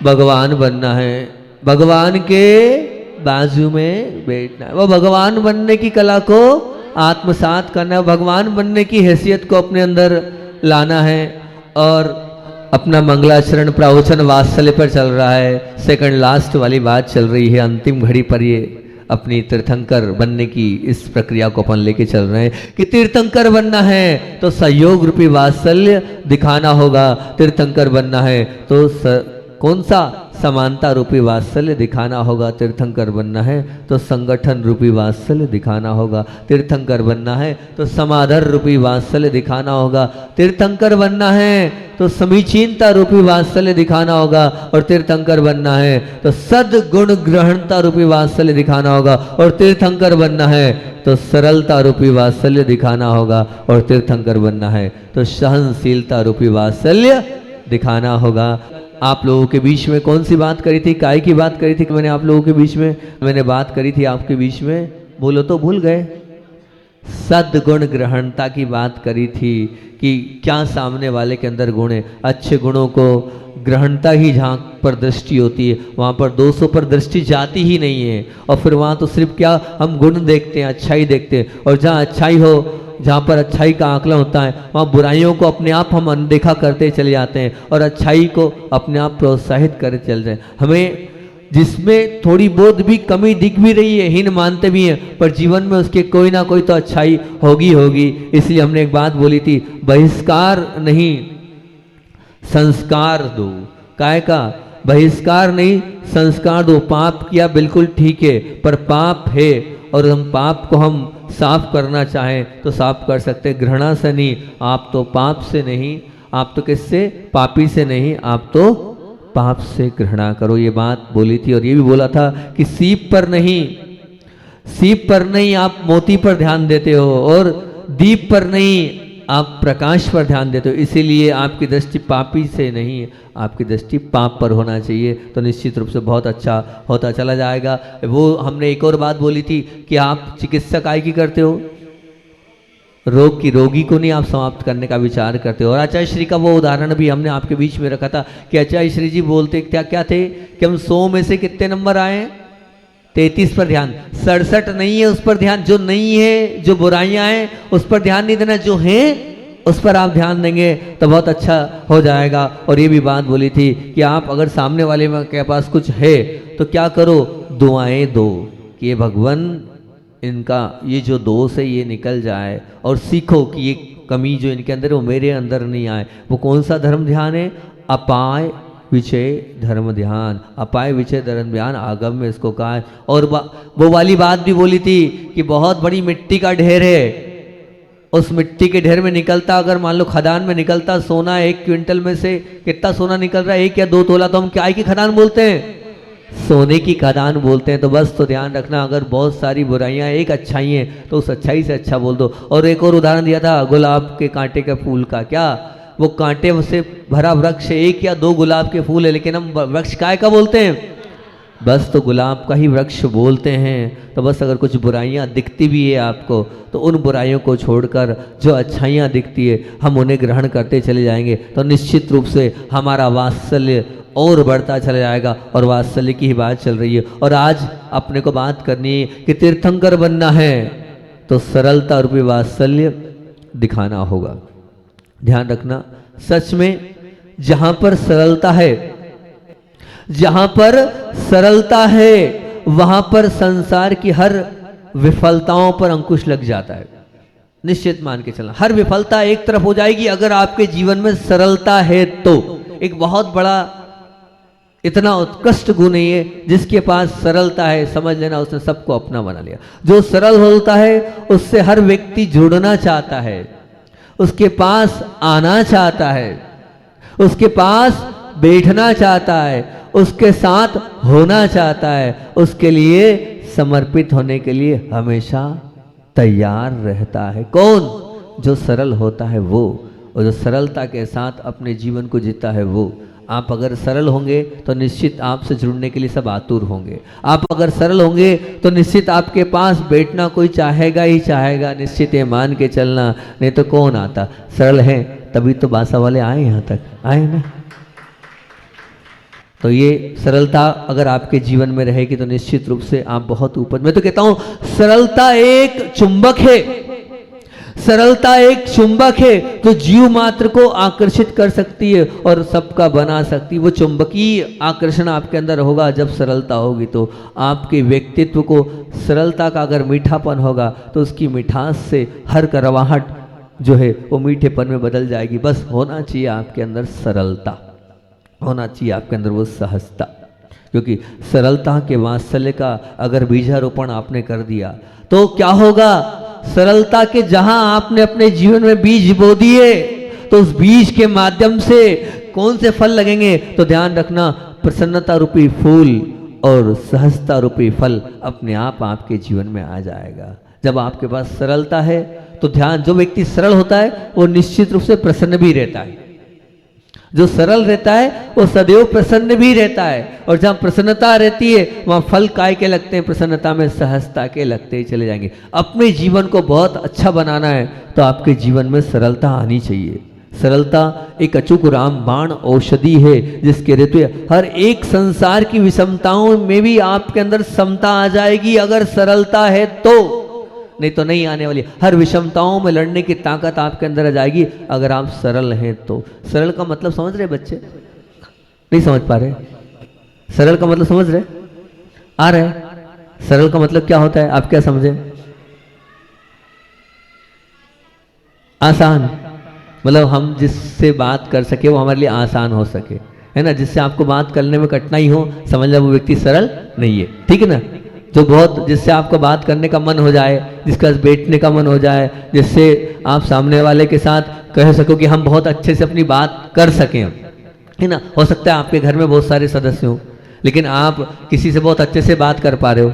भगवान बनना है, भगवान के बाजू में बैठना है, वो भगवान बनने की कला को आत्मसात करना है, भगवान बनने की हैसियत को अपने अंदर लाना है। और अपना मंगलाचरण प्रवचन वात्सल्य पर चल रहा है, सेकंड लास्ट वाली बात चल रही है, अंतिम घड़ी पर ये अपनी तीर्थंकर बनने की इस प्रक्रिया को अपन लेके चल रहे हैं कि तीर्थंकर बनना है तो सहयोग रूपी वात्सल्य दिखाना होगा, तीर्थंकर बनना है तो कौन सा समानता रूपी वात्सल्य दिखाना होगा, तीर्थंकर बनना है तो संगठन रूपी वात्सल्य दिखाना होगा, तीर्थंकर बनना है तो समादर रूपी वात्सल्य दिखाना होगा, तीर्थंकर बनना है तो समीचीनता रूपी वात्सल्य दिखाना होगा, और तीर्थंकर बनना है तो सद्गुण ग्रहणता रूपी वात्सल्य दिखाना होगा, और तीर्थंकर बनना है तो सरलता रूपी वात्सल्य दिखाना होगा, और तीर्थंकर बनना है तो सहनशीलता रूपी वात्सल्य दिखाना होगा। आप लोगों के बीच में कौन सी बात करी थी, काय की बात करी थी कि मैंने आप लोगों के बीच में मैंने बात करी थी आपके बीच में, बोलो तो भूल गए। सद्गुण ग्रहणता की बात करी थी कि क्या सामने वाले के अंदर गुण है, अच्छे गुणों को ग्रहणता ही जहाँ पर दृष्टि होती है वहाँ पर दोषों पर दृष्टि जाती ही नहीं है, और फिर वहाँ तो सिर्फ क्या हम गुण देखते हैं, अच्छाई देखते हैं, और जहाँ अच्छाई हो, जहाँ पर अच्छाई का आकलन होता है वहाँ बुराइयों को अपने आप हम अनदेखा करते चले जाते हैं और अच्छाई को अपने आप प्रोत्साहित करते चल रहे हैं। हमें जिसमें थोड़ी बहुत भी कमी दिख भी रही है, हीन मानते भी हैं, पर जीवन में उसके कोई ना कोई तो अच्छाई होगी होगी। इसलिए हमने एक बात बोली थी, बहिष्कार नहीं संस्कार दो। काय का बहिष्कार नहीं संस्कार दो। पाप किया बिल्कुल ठीक है, पर पाप है और हम पाप को हम साफ करना चाहें तो साफ कर सकते, घृणा से नहीं। आप तो पाप से नहीं, आप तो किससे, पापी से नहीं, आप तो पाप से घृणा करो। ये बात बोली थी। और ये भी बोला था कि सीप पर नहीं आप मोती पर ध्यान देते हो, और दीप पर नहीं आप प्रकाश पर ध्यान देते हो। इसीलिए आपकी दृष्टि पापी से नहीं, आपकी दृष्टि पाप पर होना चाहिए, तो निश्चित रूप से बहुत अच्छा होता चला जाएगा। वो हमने एक और बात बोली थी कि आप चिकित्सा काय की करते हो, रोग की, रोगी को नहीं आप समाप्त करने का विचार करते हो। और आचार्य श्री का वो उदाहरण भी हमने आपके बीच में रखा था कि आचार्य श्री जी बोलते क्या थे कि हम 100 में से कितने नंबर आए, 33 पर ध्यान, 67 नहीं है उस पर ध्यान, जो नहीं है, जो बुराइयां हैं उस पर ध्यान नहीं देना, जो है उस पर आप ध्यान देंगे तो बहुत अच्छा हो जाएगा। और ये भी बात बोली थी कि आप अगर सामने वाले के पास कुछ है तो क्या करो, दुआएं दो कि ये भगवान इनका ये जो दोष है ये निकल जाए, और सीखो कि ये कमी जो इनके अंदर है वो मेरे अंदर नहीं आए। वो कौन सा धर्म ध्यान है, अपाय विषय धर्म ध्यान, अपाय विषय धर्म ध्यान आगम में इसको कहा है। और वो वाली बात भी बोली थी कि बहुत बड़ी मिट्टी का ढेर है, उस मिट्टी के ढेर में निकलता, अगर मान लो खदान में निकलता सोना, 1 क्विंटल में से कितना सोना निकल रहा है, 1 या 2 तोला, तो हम क्या की खदान बोलते हैं, सोने की खदान बोलते हैं। तो बस तो ध्यान रखना, अगर बहुत सारी बुराइयां एक अच्छाई हैं तो उस अच्छाई से अच्छा बोल दो। और एक और उदाहरण दिया था गुलाब के कांटे के फूल का, क्या वो कांटे से भरा वृक्ष, 1 या 2 गुलाब के फूल है, लेकिन हम वृक्ष काय का बोलते हैं, बस तो गुलाब का ही वृक्ष बोलते हैं। तो बस अगर कुछ बुराइयां दिखती भी है आपको तो उन बुराइयों को छोड़कर जो अच्छाइयां दिखती है हम उन्हें ग्रहण करते चले जाएंगे, तो निश्चित रूप से हमारा वात्सल्य और बढ़ता चला जाएगा। और वात्सल्य की ही बात चल रही है। और आज अपने को बात करनी है कि तीर्थंकर बनना है तो सरलता रूपी वात्सल्य दिखाना होगा। ध्यान रखना, सच में जहां पर सरलता है, जहां पर सरलता है वहां पर संसार की हर विफलताओं पर अंकुश लग जाता है। निश्चित मान के चलना, हर विफलता एक तरफ हो जाएगी अगर आपके जीवन में सरलता है तो। एक बहुत बड़ा इतना उत्कृष्ट गुण है जिसके पास सरलता है, समझ लेना उसने सबको अपना बना लिया। जो सरल होता है उससे हर व्यक्ति जुड़ना चाहता है, उसके पास आना चाहता है, उसके पास बैठना चाहता है, उसके साथ होना चाहता है, उसके लिए समर्पित होने के लिए हमेशा तैयार रहता है। कौन? जो सरल होता है वो, और जो सरलता के साथ अपने जीवन को जीता है वो। आप अगर सरल होंगे तो निश्चित आपसे जुड़ने के लिए सब आतुर होंगे। आप अगर सरल होंगे तो निश्चित आपके पास बैठना कोई चाहेगा ही चाहेगा, निश्चित ये मान के चलना, नहीं तो कौन आता। सरल है तभी तो बासा वाले आए यहाँ तक, आए ना। तो ये सरलता अगर आपके जीवन में रहेगी तो निश्चित रूप से आप बहुत ऊपर। मैं तो कहता हूं सरलता एक चुंबक है, सरलता एक चुंबक है जो जीव मात्र को आकर्षित कर सकती है और सबका बना सकती है। वो चुंबकीय आकर्षण आपके अंदर होगा जब सरलता होगी। तो आपके व्यक्तित्व को सरलता का अगर मीठापन होगा तो उसकी मिठास से हर करवाहट जो है वो मीठेपन में बदल जाएगी। बस होना चाहिए आपके अंदर सरलता, होना चाहिए आपके अंदर वो सहजता, क्योंकि सरलता के वात्सल्य का अगर बीजारोपण आपने कर दिया तो क्या होगा। सरलता के जहां आपने अपने जीवन में बीज बो दिए तो उस बीज के माध्यम से कौन से फल लगेंगे, तो ध्यान रखना प्रसन्नता रूपी फूल और सहजता रूपी फल अपने आप आपके जीवन में आ जाएगा। जब आपके पास सरलता है तो ध्यान, जो व्यक्ति सरल होता है वो निश्चित रूप से प्रसन्न भी रहता है। जो सरल रहता है वो सदैव प्रसन्न भी रहता है, और जहां प्रसन्नता रहती है वहां फल काय के लगते हैं, प्रसन्नता में सहजता के लगते ही चले जाएंगे। अपने जीवन को बहुत अच्छा बनाना है तो आपके जीवन में सरलता आनी चाहिए। सरलता एक अचूक रामबाण औषधि है जिसके रहते हर एक संसार की विषमताओं में भी आपके अंदर समता आ जाएगी अगर सरलता है तो, नहीं तो नहीं आने वाली। हर विषमताओं में लड़ने की ताकत आपके अंदर आ जाएगी अगर आप सरल हैं तो। सरल का मतलब समझ रहे बच्चे? नहीं समझ पा रहे? सरल का मतलब समझ रहे? आ रहे? सरल का मतलब क्या होता है, आप क्या समझे? आसान, मतलब हम जिससे बात कर सके वो हमारे लिए आसान हो सके, है ना। जिससे आपको बात करने में कठिनाई हो, समझ लो वो व्यक्ति सरल नहीं है, ठीक है ना। जो बहुत, जिससे आपको बात करने का मन हो जाए, जिसका बैठने का मन हो जाए, जिससे आप सामने वाले के साथ कह सको कि हम बहुत अच्छे से अपनी बात कर सकें, है ना। हो सकता है आपके घर में बहुत सारे सदस्य हों, लेकिन आप किसी से बहुत अच्छे से बात कर पा रहे हो,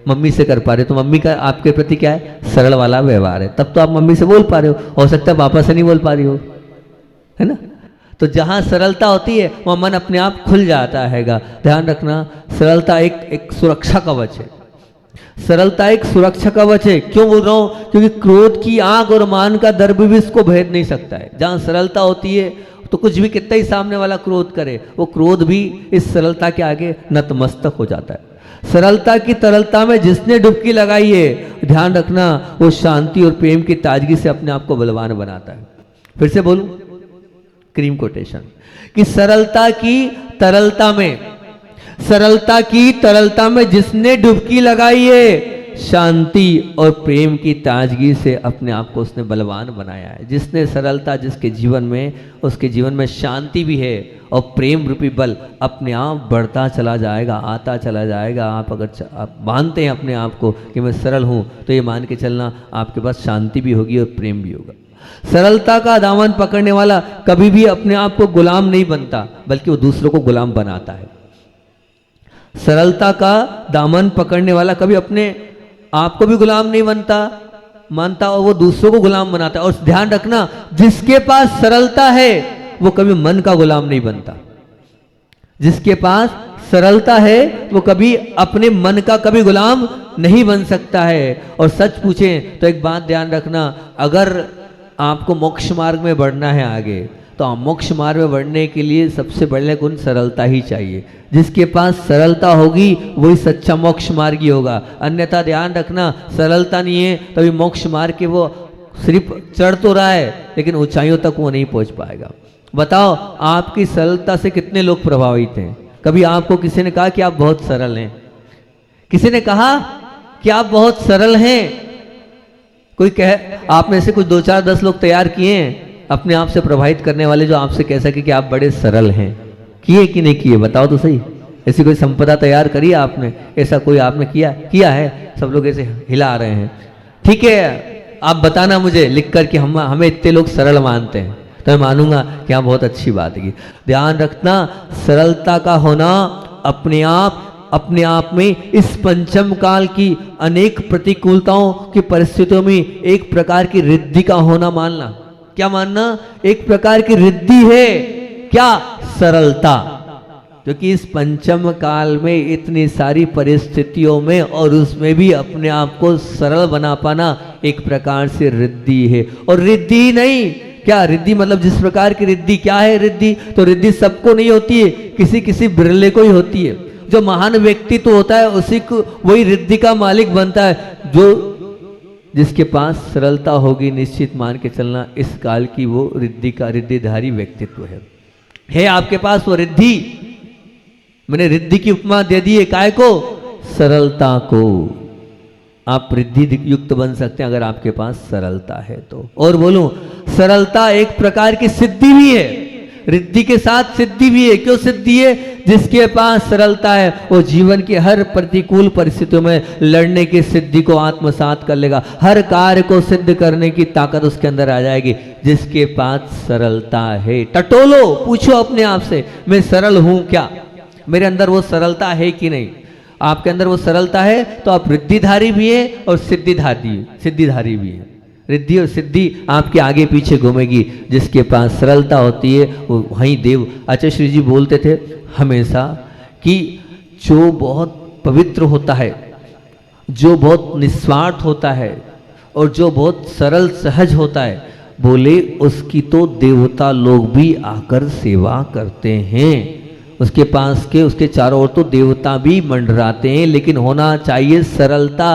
मम्मी से कर पा रहे हो, तो मम्मी का आपके प्रति क्या है, सरल वाला व्यवहार है, तब तो आप मम्मी से बोल पा रहे हो सकता है पापा से नहीं बोल पा रही हो, है ना। तो जहां सरलता होती है वहां मन अपने आप खुल जाता हैगा। ध्यान रखना, सरलता एक सुरक्षा कवच है। सरलता एक सुरक्षा कवच है। क्यों बोल रहा हूं? क्योंकि क्रोध की आग और मान का दर्प भी इसको भेद नहीं सकता है। जहां सरलता होती है तो कुछ भी कितना ही सामने वाला क्रोध करे, वो क्रोध भी इस सरलता के आगे नतमस्तक हो जाता है। सरलता की तरलता में जिसने डुबकी लगाई है, ध्यान रखना, वो शांति और प्रेम की ताजगी से अपने आप को बलवान बनाता है। फिर से बोलूं, क्रीम कोटेशन, कि सरलता की तरलता में, सरलता की तरलता में जिसने डुबकी लगाई है, शांति और प्रेम की ताजगी से अपने आप को उसने बलवान बनाया है। जिसने सरलता, जिसके जीवन में, उसके जीवन में शांति भी है और प्रेम रूपी बल अपने आप बढ़ता चला जाएगा, आता चला जाएगा। आप अगर आप मानते हैं अपने आप को कि मैं सरल हूं, तो ये मान के चलना आपके पास शांति भी होगी और प्रेम भी होगा। सरलता का दामन पकड़ने वाला कभी भी अपने आप को गुलाम नहीं बनता, बल्कि वो दूसरों को गुलाम बनाता है। सरलता का दामन पकड़ने वाला कभी अपने आप को भी गुलाम नहीं मानता और वो दूसरों को गुलाम बनाता है। और ध्यान रखना, जिसके पास सरलता है वो कभी मन का गुलाम नहीं बनता। जिसके पास सरलता है वो कभी अपने मन का कभी गुलाम नहीं बन सकता है। और सच पूछें तो एक बात ध्यान रखना, अगर आपको मोक्ष मार्ग में बढ़ना है आगे, तो मोक्ष मार्ग में बढ़ने के लिए सबसे बड़े गुण सरलता ही चाहिए। जिसके पास सरलता होगी वही सच्चा मोक्ष मार्गी होगा। अन्यथा ध्यान रखना, सरलता नहीं है तभी मोक्ष मार्ग के वो सिर्फ चढ़ तो रहा है लेकिन ऊंचाइयों तक वो नहीं पहुंच पाएगा। बताओ, आपकी सरलता से कितने लोग प्रभावित हैं? कभी आपको किसी ने कहा कि आप बहुत सरल हैं? किसी ने कहा कि आप बहुत सरल हैं? कोई कहे, आप में से कुछ 2, 4, 10 लोग तैयार किए हैं अपने आप से प्रभावित करने वाले, जो आपसे कह सके कि आप बड़े सरल हैं? किए कि नहीं किए? बताओ तो सही। ऐसी कोई संपदा तैयार करी आपने? ऐसा कोई आपने किया है? सब लोग ऐसे हिला रहे हैं। ठीक है, आप बताना मुझे लिख कर कि हमें इतने लोग सरल मानते हैं, तो मैं मानूंगा कि हाँ बहुत अच्छी बात है। ध्यान रखना, सरलता का होना अपने आप में इस पंचम काल की अनेक प्रतिकूलताओं की परिस्थितियों में एक प्रकार की रिद्धि का होना मानना। क्या मानना? एक प्रकार की रिद्धि है। क्या? सरलता, क्योंकि इस पंचम काल में इतनी सारी परिस्थितियों में और उसमें भी अपने आप को सरल बना पाना एक प्रकार से रिद्धि है। और रिद्धि नहीं, क्या रिद्धि मतलब जिस प्रकार की रिद्धि, क्या है रिद्धि? तो रिद्धि सबको नहीं होती है, किसी किसी बिरले को ही होती है। जो महान व्यक्तित्व होता है उसी को वही रिद्धि का मालिक बनता है। जो जिसके पास सरलता होगी, निश्चित मान के चलना इस काल की वो रिद्धि का रिद्धिधारी व्यक्तित्व है आपके पास वो रिद्धि। मैंने रिद्धि की उपमा दे दी है, काय को? सरलता को। आप रिद्धि युक्त बन सकते हैं अगर आपके पास सरलता है तो। और बोलूं, सरलता एक प्रकार की सिद्धि भी है, रिद्धि के साथ सिद्धि भी है। क्यों सिद्धि है? जिसके पास सरलता है वो जीवन की हर प्रतिकूल परिस्थितियों में लड़ने की सिद्धि को आत्मसात कर लेगा, हर कार्य को सिद्ध करने की ताकत उसके अंदर आ जाएगी। जिसके पास सरलता है, टटोलो, पूछो अपने आप से, मैं सरल हूं क्या? मेरे अंदर वो सरलता है कि नहीं? आपके अंदर वो सरलता है तो आप रिद्धिधारी भी है और सिद्धिधारी भी है। रिद्धि और सिद्धि आपके आगे पीछे घूमेगी। जिसके पास सरलता होती है वो वहीं देव। आचार्य श्री जी बोलते थे हमेशा कि जो बहुत पवित्र होता है, जो बहुत निस्वार्थ होता है और जो बहुत सरल सहज होता है, बोले उसकी तो देवता लोग भी आकर सेवा करते हैं। उसके पास के उसके चारों ओर तो देवता भी मंडराते हैं, लेकिन होना चाहिए सरलता।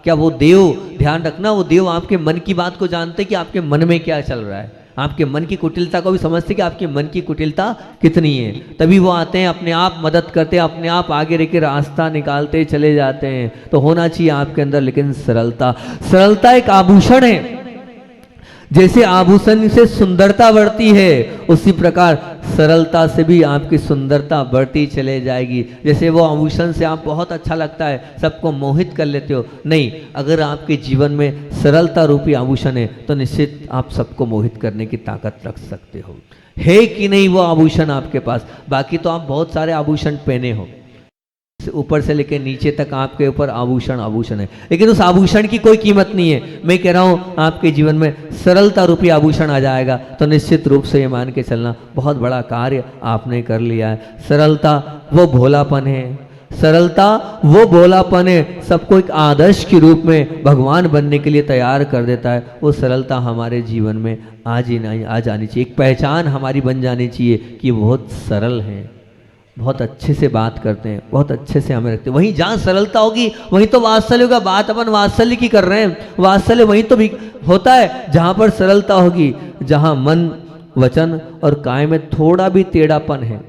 क्या वो देव, ध्यान रखना, वो देव आपके मन की बात को जानते कि आपके मन में क्या चल रहा है, आपके मन की कुटिलता को भी समझते कि आपके मन की कुटिलता कितनी है। तभी वो आते हैं, अपने आप मदद करते हैं, अपने आप आगे रह के रास्ता निकालते चले जाते हैं। तो होना चाहिए आपके अंदर लेकिन सरलता। सरलता एक आभूषण है। जैसे आभूषण से सुंदरता बढ़ती है, उसी प्रकार सरलता से भी आपकी सुंदरता बढ़ती चले जाएगी। जैसे वो आभूषण से आप बहुत अच्छा लगता है, सबको मोहित कर लेते हो, नहीं, अगर आपके जीवन में सरलता रूपी आभूषण है तो निश्चित आप सबको मोहित करने की ताकत रख सकते हो। है कि नहीं वो आभूषण आपके पास? बाकी तो आप बहुत सारे आभूषण पहने हो, ऊपर से लेकर नीचे तक आपके ऊपर आभूषण है, लेकिन उस आभूषण की कोई कीमत नहीं है। मैं कह रहा हूं आपके जीवन में सरलता रूपी आभूषण आ जाएगा तो निश्चित रूप से ये मान के चलना बहुत बड़ा कार्य आपने कर लिया है। सरलता वो भोलापन है, सरलता वो भोलापन है, सबको एक आदर्श के रूप में भगवान बनने के लिए तैयार कर देता है। वो सरलता हमारे जीवन में आ जानी चाहिए, एक पहचान हमारी बन जानी चाहिए कि बहुत सरल हैं, बहुत अच्छे से बात करते हैं, बहुत अच्छे से हमें रखते हैं। वहीं जहाँ सरलता होगी वहीं तो वात्सल्य होगा। बात अपन वात्सल्य की कर रहे हैं, वात्सल्य वहीं तो भी होता है जहाँ पर सरलता होगी, जहाँ मन, वचन और काय में थोड़ा भी टेढ़ापन है,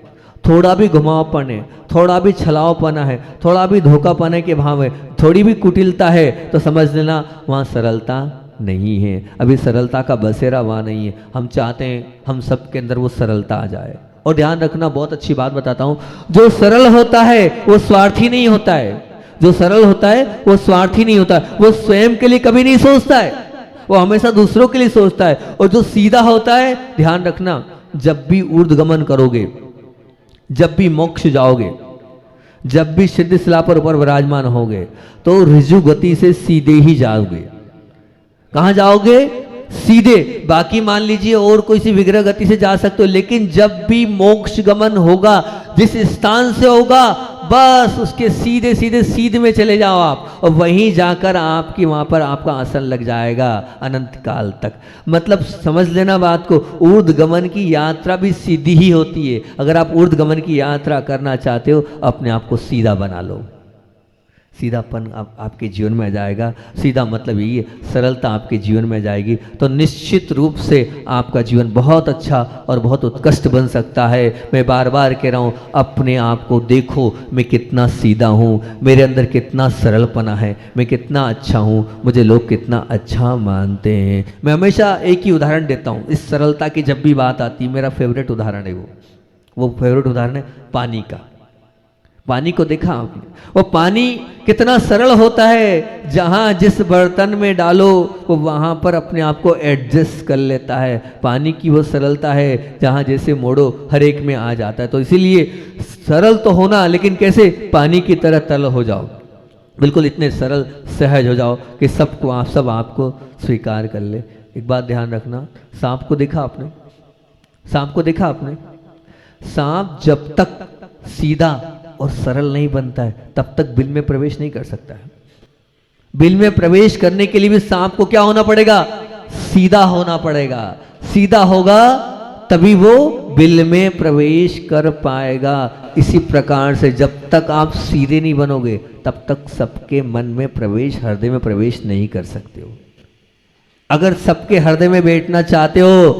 थोड़ा भी घुमावपन है, थोड़ा भी छलावपना है, थोड़ा भी धोखापने के भाव है, थोड़ी भी कुटिलता है, तो समझ लेना वहाँ सरलता नहीं है। अभी सरलता का बसेरा वहाँ नहीं है। हम चाहते हैं हम सबके अंदर वो सरलता आ जाए। और ध्यान रखना, बहुत अच्छी बात बताता हूं, जो सरल होता है वो स्वार्थी नहीं होता है। जो सरल होता है वो स्वार्थी नहीं होता है, वो स्वयं के लिए कभी नहीं सोचता है, वो हमेशा दूसरों के लिए सोचता है। और जो सीधा होता है, ध्यान रखना, जब भी ऊर्ध्वगमन करोगे, जब भी मोक्ष जाओगे, जब भी सिद्ध शिला पर ऊपर विराजमान होगे, तो ऋजु गति से सीधे ही जाओगे। कहां जाओगे? सीधे। बाकी मान लीजिए और कोई सी विग्रह गति से जा सकते हो, लेकिन जब भी मोक्ष गमन होगा, जिस स्थान से होगा, बस उसके सीधे सीधे सीधे में चले जाओ आप, और वहीं जाकर आपकी वहां पर आपका आसन लग जाएगा अनंत काल तक। मतलब समझ लेना बात को, ऊर्ध्व गमन की यात्रा भी सीधी ही होती है। अगर आप ऊर्ध्व गमन की यात्रा करना चाहते हो, अपने आप को सीधा बना लो, सीधापन आपके जीवन में आ जाएगा। सीधा मतलब यही है, सरलता आपके जीवन में आ जाएगी तो निश्चित रूप से आपका जीवन बहुत अच्छा और बहुत उत्कृष्ट बन सकता है। मैं बार बार कह रहा हूँ, अपने आप को देखो, मैं कितना सीधा हूँ, मेरे अंदर कितना सरलपना है, मैं कितना अच्छा हूँ, मुझे लोग कितना अच्छा मानते हैं। मैं हमेशा एक ही उदाहरण देता हूँ इस सरलता की, जब भी बात आती है मेरा फेवरेट उदाहरण है वो फेवरेट उदाहरण है पानी का। पानी को देखा आपने? वो पानी कितना सरल होता है, जहां जिस बर्तन में डालो वो वहां पर अपने आप को एडजस्ट कर लेता है। पानी की वो सरलता है, जहां जैसे मोड़ो हर एक में आ जाता है। तो इसीलिए सरल तो होना, लेकिन कैसे? पानी की तरह तरल हो जाओ, बिल्कुल इतने सरल सहज हो जाओ कि सबको आप सब आपको स्वीकार कर ले। एक बात ध्यान रखना, सांप को देखा आपने? सांप को देखा आपने? सांप जब तक सीधा और सरल नहीं बनता है तब तक बिल में प्रवेश नहीं कर सकता है। बिल में प्रवेश करने के लिए भी सांप को क्या होना पड़ेगा? सीधा होना पड़ेगा। सीधा होगा तभी वो बिल में प्रवेश कर पाएगा। इसी प्रकार से जब तक आप सीधे नहीं बनोगे तब तक सबके मन में प्रवेश, हृदय में प्रवेश नहीं कर सकते हो। अगर सबके हृदय में बैठना चाहते हो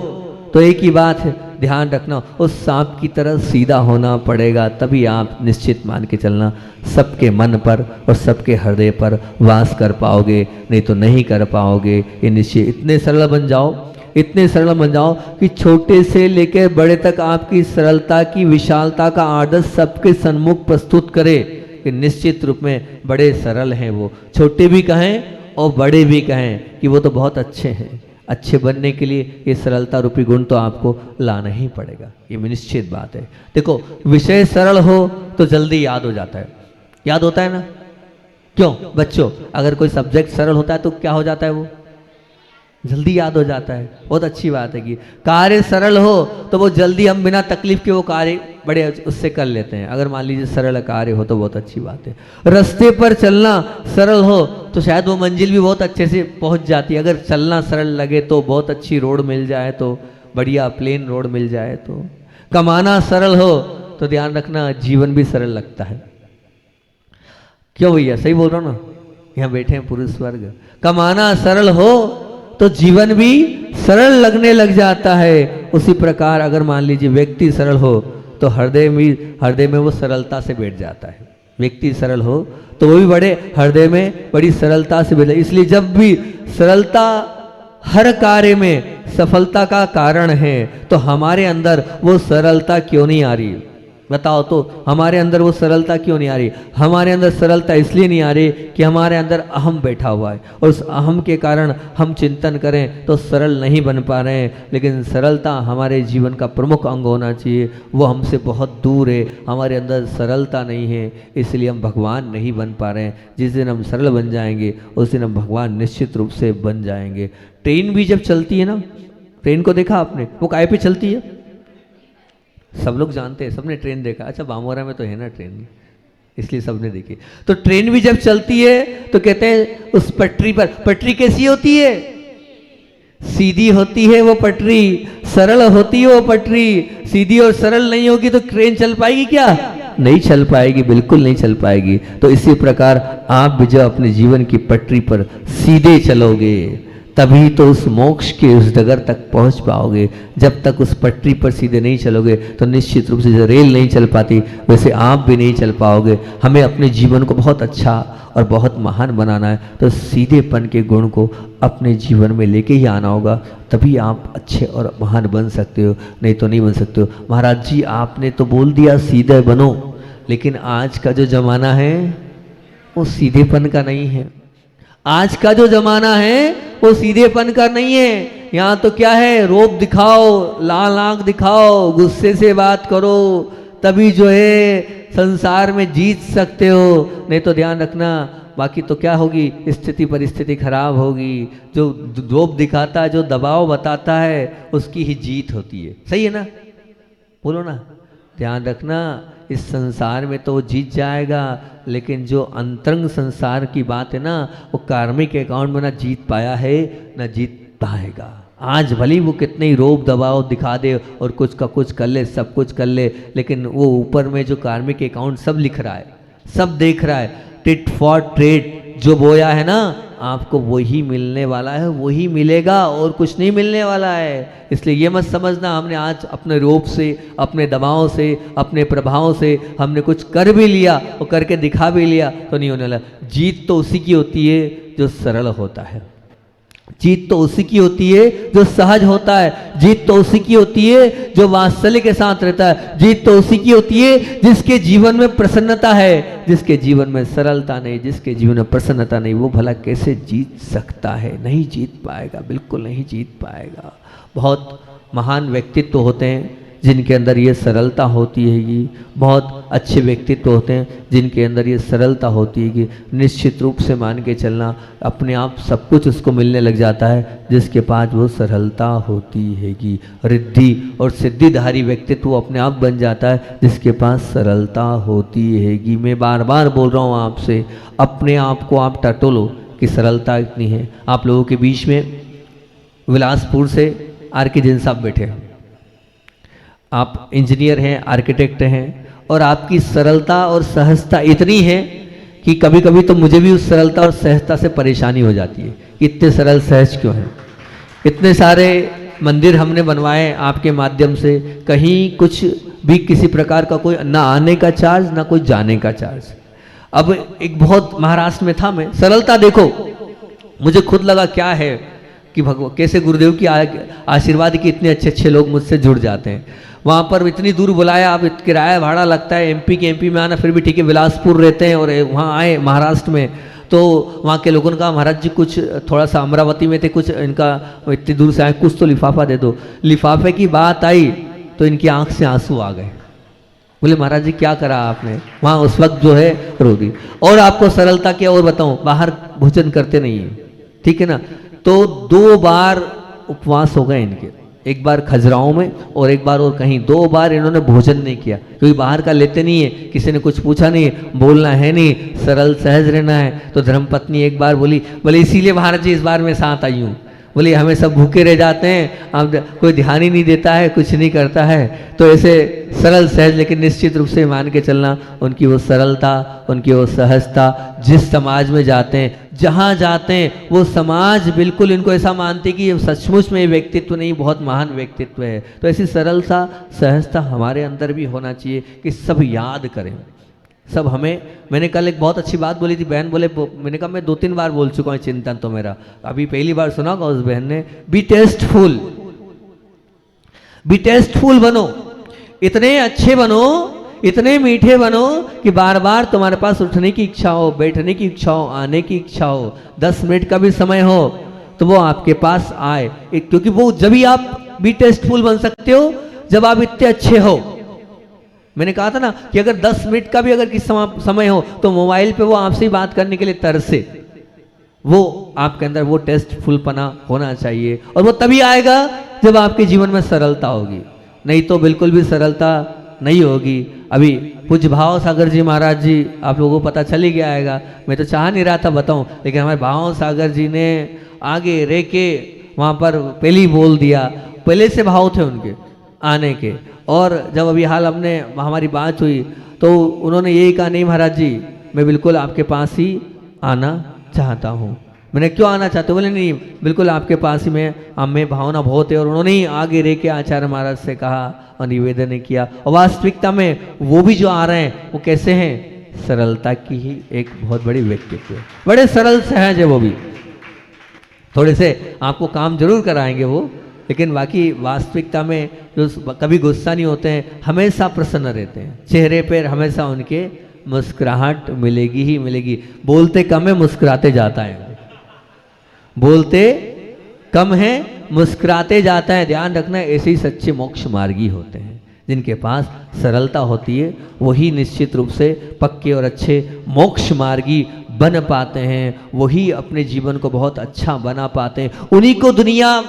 तो एक ही बात है, ध्यान रखना, उस सांप की तरह सीधा होना पड़ेगा। तभी आप निश्चित मान के चलना सबके मन पर और सबके हृदय पर वास कर पाओगे, नहीं तो नहीं कर पाओगे। ये निश्चय इतने सरल बन जाओ, इतने सरल बन जाओ कि छोटे से लेकर बड़े तक आपकी सरलता की, विशालता का आदर्श सबके सन्मुख प्रस्तुत करे कि निश्चित रूप में बड़े सरल हैं वो। छोटे भी कहें और बड़े भी कहें कि वो तो बहुत अच्छे हैं। अच्छे बनने के लिए ये सरलता रूपी गुण तो आपको लाना ही पड़ेगा, ये निश्चित बात है। देखो, विषय सरल हो तो जल्दी याद हो जाता है। याद होता है ना? क्यों बच्चों? अगर कोई सब्जेक्ट सरल होता है तो क्या हो जाता है? वो जल्दी याद हो जाता है। बहुत अच्छी बात है कि कार्य सरल हो तो वो जल्दी, हम बिना तकलीफ के वो कार्य बड़े उससे कर लेते हैं। अगर मान लीजिए सरल कार्य हो तो बहुत अच्छी बात है। रास्ते पर चलना सरल हो तो शायद वो मंजिल भी बहुत अच्छे से पहुंच जाती है। अगर चलना सरल लगे तो बहुत अच्छी रोड मिल जाए, तो बढ़िया प्लेन रोड मिल जाए। तो कमाना सरल हो तो ध्यान रखना जीवन भी सरल लगता है। क्यों भैया, सही बोल रहा हूँ ना? यहाँ बैठे हैं पुरुष वर्ग। कमाना सरल हो तो जीवन भी सरल लगने लग जाता है। उसी प्रकार अगर मान लीजिए व्यक्ति सरल हो तो हृदय में वो सरलता से बैठ जाता है। व्यक्ति सरल हो तो वो भी बड़े हृदय में बड़ी सरलता से बैठ जाता है। इसलिए जब भी सरलता हर कार्य में सफलता का कारण है तो हमारे अंदर वो सरलता क्यों नहीं आ रही? बताओ तो, हमारे अंदर वो सरलता क्यों नहीं आ रही? हमारे अंदर सरलता इसलिए नहीं आ रही कि हमारे अंदर अहम बैठा हुआ है, और उस अहम के कारण हम चिंतन करें तो सरल नहीं बन पा रहे हैं। लेकिन सरलता हमारे जीवन का प्रमुख अंग होना चाहिए, वो हमसे बहुत दूर है। हमारे अंदर सरलता नहीं है, इसलिए हम भगवान नहीं बन पा रहे हैं। जिस दिन हम सरल बन जाएंगे उस दिन हम भगवान निश्चित रूप से बन जाएंगे। ट्रेन भी जब चलती है ना, ट्रेन को देखा आपने? वो काहे पे चलती है? सब लोग जानते हैं, सबने ट्रेन देखा। अच्छा, बामोरा में तो है ना ट्रेन, इसलिए सबने देखी। तो ट्रेन भी जब चलती है तो कहते हैं उस पटरी पर, पटरी कैसी होती है? सीधी होती है वो पटरी, सरल होती है वो पटरी। सीधी और सरल नहीं होगी तो ट्रेन चल पाएगी क्या? नहीं चल पाएगी, बिल्कुल नहीं चल पाएगी। तो इसी प्रकार आप भी जब अपने जीवन की पटरी पर सीधे चलोगे तभी तो उस मोक्ष के उस डगर तक पहुंच पाओगे। जब तक उस पटरी पर सीधे नहीं चलोगे तो निश्चित रूप से जैसे रेल नहीं चल पाती वैसे आप भी नहीं चल पाओगे। हमें अपने जीवन को बहुत अच्छा और बहुत महान बनाना है तो सीधेपन के गुण को अपने जीवन में लेके ही आना होगा, तभी आप अच्छे और महान बन सकते हो, नहीं तो नहीं बन सकते हो। महाराज जी, आपने तो बोल दिया सीधे बनो, लेकिन आज का जो जमाना है वो सीधेपन का नहीं है। आज का जो जमाना है वो सीधेपन का नहीं है। यहाँ तो क्या है, रोब दिखाओ, लाल आंख दिखाओ, गुस्से से बात करो, तभी जो है संसार में जीत सकते हो। नहीं तो ध्यान रखना, बाकी तो क्या होगी, स्थिति परिस्थिति खराब होगी। जो रोब दिखाता है, जो दबाव बताता है, उसकी ही जीत होती है। सही है ना? बोलो ना, ध्यान रखना। इस संसार में तो वो जीत जाएगा, लेकिन जो अंतरंग संसार की बात है ना, वो कार्मिक अकाउंट में ना जीत पाया है ना जीत पाएगा। आज भली वो कितने ही रोब दबाव दिखा दे और कुछ का कुछ कर ले, सब कुछ कर ले, लेकिन वो ऊपर में जो कार्मिक अकाउंट सब लिख रहा है, सब देख रहा है। टिट फॉर ट्रेड जो बोया है ना, आपको वही मिलने वाला है, वही मिलेगा और कुछ नहीं मिलने वाला है। इसलिए ये मत समझना हमने आज अपने रूप से, अपने दबाव से, अपने प्रभाव से हमने कुछ कर भी लिया और करके दिखा भी लिया तो नहीं होने वाला। जीत तो उसी की होती है जो सरल होता है। जीत तो उसी की होती है जो सहज होता है। जीत तो उसी की होती है जो वात्सल्य के साथ रहता है। जीत तो उसी की होती है जिसके जीवन में प्रसन्नता है। जिसके जीवन में सरलता नहीं, जिसके जीवन में प्रसन्नता नहीं, वो भला कैसे जीत सकता है? नहीं जीत पाएगा, बिल्कुल नहीं जीत पाएगा। बहुत महान व्यक्तित्व होते हैं जिनके अंदर ये सरलता होती है, ये बहुत अच्छे व्यक्तित्व होते हैं जिनके अंदर ये सरलता होती है कि निश्चित रूप से मान के चलना अपने आप सब कुछ उसको मिलने लग जाता है जिसके पास वो सरलता होती हैगी। रिद्धि और सिद्धिधारी व्यक्तित्व अपने आप बन जाता है जिसके पास सरलता होती हैगी। मैं बार बार बोल रहा हूँ आपसे, अपने आप को आप टटोलो कि सरलता इतनी है। आप लोगों के बीच में बिलासपुर से आर के जैन साहब बैठे हैं, आप इंजीनियर हैं, आर्किटेक्ट हैं, और आपकी सरलता और सहजता इतनी है कि कभी कभी तो मुझे भी उस सरलता और सहजता से परेशानी हो जाती है कि इतने सरल सहज क्यों हैं। इतने सारे मंदिर हमने बनवाए आपके माध्यम से, कहीं कुछ भी किसी प्रकार का कोई ना आने का चार्ज ना कोई जाने का चार्ज। अब एक बहुत महाराष्ट्र में था मैं, सरलता देखो, मुझे खुद लगा क्या है कि भगवान कैसे गुरुदेव की आशीर्वाद की इतने अच्छे अच्छे लोग मुझसे जुड़ जाते हैं। वहाँ पर इतनी दूर बुलाया, अब किराया भाड़ा लगता है, एमपी में आना, फिर भी ठीक है बिलासपुर रहते हैं और वहाँ आए महाराष्ट्र में, तो वहाँ के लोगों ने कहा महाराज जी कुछ थोड़ा सा अमरावती में थे, कुछ इनका इतनी दूर से आए, कुछ तो लिफाफा दे दो। लिफाफे की बात आई तो इनकी आंख से आंसू आ गए, बोले महाराज जी क्या करा आपने। वहाँ उस वक्त जो है रो दी। और आपको सरलता क्या और बताऊँ, बाहर भोजन करते नहीं है, ठीक है ना, तो 2 बार उपवास हो गए इनके, एक बार खजुराहो में और एक बार और कहीं, 2 बार इन्होंने भोजन नहीं किया क्योंकि बाहर का लेते नहीं है, किसी ने कुछ पूछा नहीं, बोलना है नहीं, सरल सहज रहना है। तो धर्मपत्नी एक बार बोली, बोले इसीलिए महाराज जी इस बार मैं साथ आई हूँ, बोले हमें सब भूखे रह जाते हैं, अब कोई ध्यान ही नहीं देता है, कुछ नहीं करता है। तो ऐसे सरल सहज, लेकिन निश्चित रूप से मान के चलना उनकी वो सरलता, उनकी वो सहजता, जिस समाज में जाते हैं, जहाँ जाते हैं वो समाज बिल्कुल इनको ऐसा मानते कि ये सचमुच में ये व्यक्तित्व नहीं, बहुत महान व्यक्तित्व है। तो ऐसी सरलता सहजता हमारे अंदर भी होना चाहिए कि सब याद करें, सब हमें। मैंने कल एक बहुत अच्छी बात बोली थी, बहन बोले, मैंने कहा मैं 2-3 बार बोल चुका हूँ चिंतन तो मेरा, अभी पहली बार सुना होगा उस बहन ने, बी टेस्टफुल, बी टेस्टफुल बनो, इतने अच्छे बनो, इतने मीठे बनो कि बार बार तुम्हारे पास उठने की इच्छा हो, बैठने की इच्छा हो, आने की इच्छा हो, 10 मिनट का भी समय हो तो वो आपके पास आए, क्योंकि वो जब ही आप बी टेस्टफुल बन सकते हो जब आप इतने अच्छे हो। मैंने कहा था ना कि अगर 10 मिनट का भी अगर किस समय हो तो मोबाइल पे वो आपसे ही बात करने के लिए तरसे, वो आपके अंदर वो टेस्टफुलपना होना चाहिए। और वो तभी आएगा जब आपके जीवन में सरलता होगी, नहीं तो बिल्कुल भी सरलता नहीं होगी। अभी पूज्य भाव सागर जी महाराज जी, आप लोगों को पता चल ही गया आएगा, मैं तो चाह नहीं रहा था बताऊं, लेकिन हमारे भाव सागर जी ने आगे रह के वहाँ पर पहले ही बोल दिया, पहले से भाव थे उनके आने के। और जब अभी हाल हमने हमारी बात हुई तो उन्होंने यही कहा, नहीं महाराज जी मैं बिल्कुल आपके पास ही आना चाहता हूँ। मैंने क्यों आना चाहते हो, बोले नहीं बिल्कुल आपके पास ही में भावना बहुत है। और उन्होंने ही आगे रह के आचार्य महाराज से कहा और निवेदन किया। और वास्तविकता में वो भी जो आ रहे हैं वो कैसे हैं, सरलता की ही एक बहुत बड़ी व्यक्तित्व है, बड़े सरल सहज है वो भी। थोड़े से आपको काम जरूर कराएंगे वो, लेकिन बाकी वास्तविकता में जो कभी गुस्सा नहीं होते हैं, हमेशा प्रसन्न रहते हैं, चेहरे पर हमेशा उनके मुस्कुराहट मिलेगी ही मिलेगी। बोलते कम है मुस्कुराते जाता है, बोलते कम है मुस्कुराते जाता है। ध्यान रखना, ऐसे ही सच्चे मोक्ष मार्गी होते हैं, जिनके पास सरलता होती है वही निश्चित रूप से पक्के और अच्छे मोक्ष मार्गी बन पाते हैं, वही अपने जीवन को बहुत अच्छा बना पाते हैं। उन्हीं को दुनिया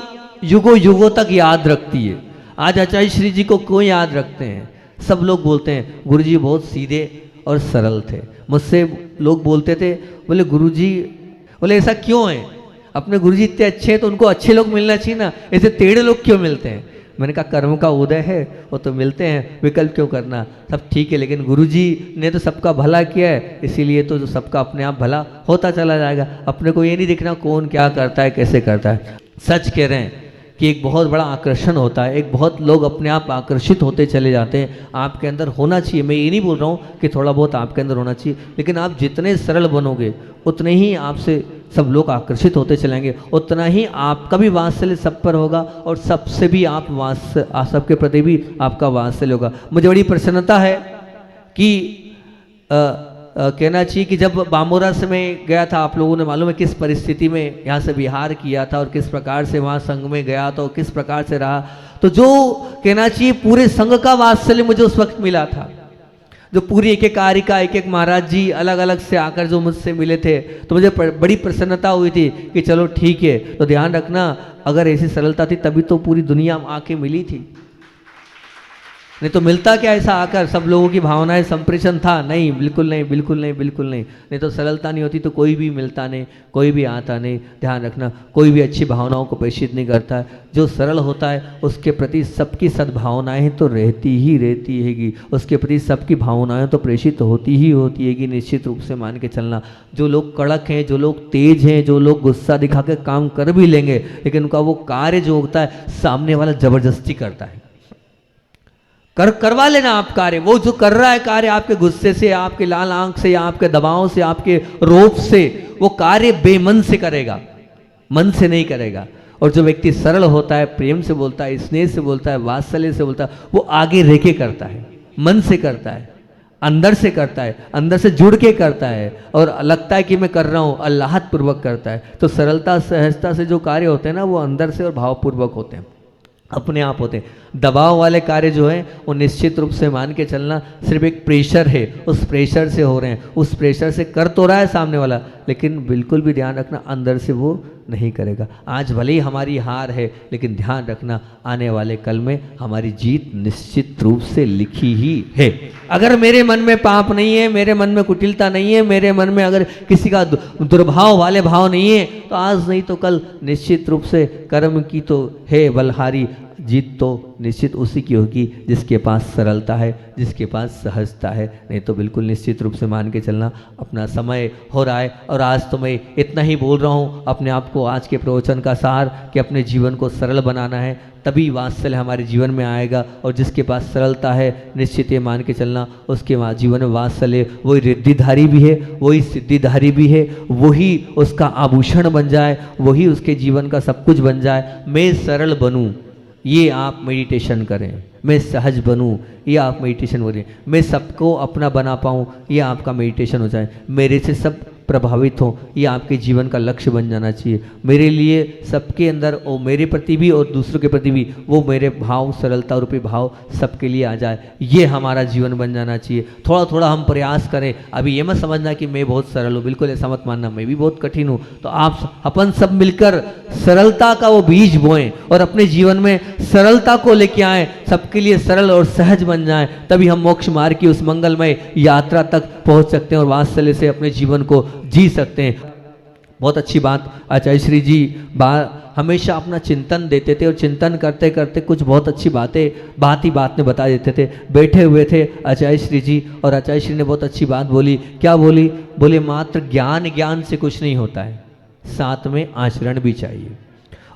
युगों युगों तक याद रखती है। आज आचार्य श्री जी को क्यों याद रखते हैं, सब लोग बोलते हैं गुरुजी बहुत सीधे और सरल थे। मुझसे लोग बोलते थे, बोले गुरुजी, बोले ऐसा क्यों है, अपने गुरुजी इतने अच्छे हैं तो उनको अच्छे लोग मिलना चाहिए ना, ऐसे टेढ़े लोग क्यों मिलते हैं। मैंने कहा कर्म का उदय है, वो तो मिलते हैं, विकल्प क्यों करना, सब ठीक है, लेकिन गुरुजी ने तो सबका भला किया है, इसीलिए तो सबका अपने आप भला होता चला जाएगा। अपने को ये नहीं देखना कौन क्या करता है कैसे करता है। सच कह रहे हैं कि एक बहुत बड़ा आकर्षण होता है, एक बहुत लोग अपने आप आकर्षित होते चले जाते हैं। आपके अंदर होना चाहिए, मैं ये नहीं बोल रहा हूँ कि थोड़ा बहुत आपके अंदर होना चाहिए, लेकिन आप जितने सरल बनोगे उतने ही आपसे सब लोग आकर्षित होते चलेंगे, उतना ही आपका भी वात्सल्य सब पर होगा और सबसे भी आप सबके प्रति भी आपका वात्सल्य होगा। मुझे बड़ी प्रसन्नता है कि कहना चाहिए कि जब बामोरस में गया था, आप लोगों ने मालूम है किस परिस्थिति में यहाँ से विहार किया था और किस प्रकार से वहाँ संघ में गया था और किस प्रकार से रहा, तो जो कहना चाहिए पूरे संघ का वात्सल्य मुझे उस वक्त मिला था, जो पूरी एक एक कारिका एक एक महाराज जी अलग अलग से आकर जो मुझसे मिले थे, तो मुझे बड़ी प्रसन्नता हुई थी कि चलो ठीक है। तो ध्यान रखना, अगर ऐसी सरलता थी तभी तो पूरी दुनिया आके मिली थी, नहीं तो मिलता क्या ऐसा आकर सब लोगों की भावनाएं संप्रेषण था? नहीं, बिल्कुल नहीं, बिल्कुल नहीं, बिल्कुल नहीं। नहीं तो सरलता नहीं होती तो कोई भी मिलता नहीं, कोई भी आता नहीं। ध्यान रखना, कोई भी अच्छी भावनाओं को प्रेषित नहीं करता। जो सरल होता है उसके प्रति सबकी सद्भावनाएं तो रहती ही रहती हैगी, उसके प्रति सबकी भावनाएं तो प्रेषित होती ही होती हैगी। निश्चित रूप से मान के चलना, जो लोग कड़क हैं, जो लोग तेज हैं, जो लोग गुस्सा दिखा के काम कर भी लेंगे, लेकिन उनका वो कार्य जो होता है सामने वाला जबरदस्ती करता है। करवा लेना आप कार्य, वो जो कर रहा है कार्य आपके गुस्से से, आपके लाल आंख से, या आपके दबाव से, आपके रोप से, वो कार्य बेमन से करेगा, मन से नहीं करेगा। और जो व्यक्ति सरल होता है, प्रेम से बोलता है, स्नेह से बोलता है, वात्सल्य से बोलता है, वो आगे रह के करता है, मन से करता है, अंदर से करता है, अंदर से जुड़ के करता है, और लगता है कि मैं कर रहा हूँ, अल्लाहत पूर्वक करता है। तो सरलता सहजता से जो कार्य होते हैं ना, वो अंदर से और भावपूर्वक होते हैं, अपने आप होते हैं। दबाव वाले कार्य जो है वो निश्चित रूप से मान के चलना सिर्फ एक प्रेशर है, उस प्रेशर से हो रहे हैं, उस प्रेशर से कर तो रहा है सामने वाला, लेकिन बिल्कुल भी ध्यान रखना अंदर से वो नहीं करेगा। आज भले ही हमारी हार है, लेकिन ध्यान रखना आने वाले कल में हमारी जीत निश्चित रूप से लिखी ही है। अगर मेरे मन में पाप नहीं है, मेरे मन में कुटिलता नहीं है, मेरे मन में अगर किसी का दुर्भाव वाले भाव नहीं है, तो आज नहीं तो कल निश्चित रूप से कर्म की तो है बलहारी, जीत तो निश्चित उसी की होगी जिसके पास सरलता है, जिसके पास सहजता है। नहीं तो बिल्कुल निश्चित रूप से मान के चलना अपना समय हो रहा है, और आज तो मैं इतना ही बोल रहा हूँ अपने आप को, आज के प्रवचन का सार कि अपने जीवन को सरल बनाना है, तभी वात्सल्य हमारे जीवन में आएगा। और जिसके पास सरलता है निश्चित ये मान के चलना उसके जीवन में वात्सल्य वही रिद्धिधारी भी है, वही सिद्धिधारी भी है, वही उसका आभूषण बन जाए, वही उसके जीवन का सब कुछ बन जाए। मैं सरल बनूं, ये आप मेडिटेशन करें। मैं सहज बनूं, ये आप मेडिटेशन करें। मैं सबको अपना बना पाऊं, ये आपका मेडिटेशन हो जाए। मेरे से सब प्रभावित हो, ये आपके जीवन का लक्ष्य बन जाना चाहिए। मेरे लिए सबके अंदर और मेरे प्रति भी और दूसरों के प्रति भी वो मेरे भाव, सरलता रूपी भाव सबके लिए आ जाए, ये हमारा जीवन बन जाना चाहिए। थोड़ा थोड़ा हम प्रयास करें। अभी ये मत समझना कि मैं बहुत सरल हूँ, बिल्कुल ऐसा मत मानना, मैं भी बहुत कठिन हूँ। तो आप अपन सब मिलकर सरलता का वो बीज बोएं और अपने जीवन में सरलता को लेके आए, सबके लिए सरल और सहज बन जाए, तभी हम मोक्ष मार्ग की उस मंगलमय यात्रा तक पहुंच सकते हैं और वात्सल्य से अपने जीवन को जी सकते हैं। बहुत अच्छी बात आचार्य श्री जी हमेशा अपना चिंतन देते थे, और चिंतन करते करते कुछ बहुत अच्छी बातें बात ही बात में बता देते थे। बैठे हुए थे आचार्य श्री जी, और आचार्य श्री ने बहुत अच्छी बात बोली। क्या बोली? बोले मात्र ज्ञान से कुछ नहीं होता है, साथ में आचरण भी चाहिए।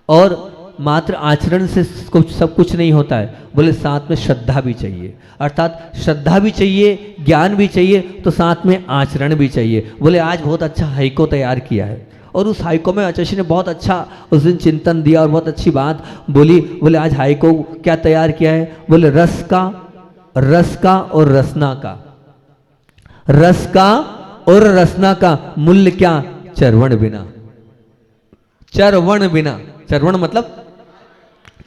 और मात्र आचरण से सब कुछ नहीं होता है, बोले साथ में श्रद्धा भी चाहिए। अर्थात श्रद्धा भी चाहिए, ज्ञान भी चाहिए, तो साथ में आचरण भी चाहिए। बोले आज बहुत अच्छा हाइको तैयार किया है, और उस हाइको में आचार्य ने बहुत अच्छा उस दिन चिंतन दिया और बहुत अच्छी बात बोली। बोले आज हाइको क्या तैयार किया है? बोले रस का और रसना का, रस का और रसना का मूल्य क्या? चरवण बिना। चरवण बिना, चरवण मतलब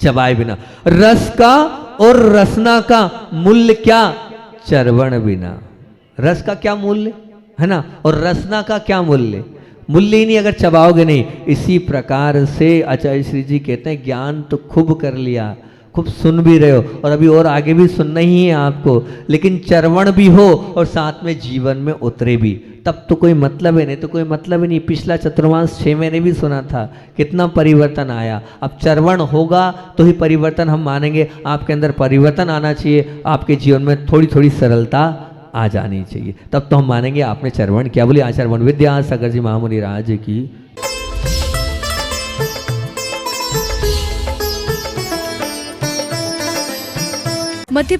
चबाए बिना। रस का और रसना का मूल्य क्या? चरवण बिना। रस का क्या मूल्य है ना, और रसना का क्या मूल्य? मूल्य ही नहीं अगर चबाओगे नहीं। इसी प्रकार से आचार्य श्री जी कहते हैं ज्ञान तो खूब कर लिया, खूब सुन भी रहे हो, और अभी और आगे भी सुनना ही है आपको, लेकिन चरवण भी हो और साथ में जीवन में उतरे भी, तब तो कोई मतलब है। नहीं तो कोई मतलब ही नहीं। पिछला चतुर्मास 6 महीने भी सुना था, कितना परिवर्तन आया। अब चरवण होगा तो ही परिवर्तन हम मानेंगे। आपके अंदर परिवर्तन आना चाहिए, आपके जीवन में थोड़ी थोड़ी सरलता आ जानी चाहिए, तब तो हम मानेंगे आपने चरवण किया। बोले आचरण विद्या सागर जी महामुनि राज की। मध्य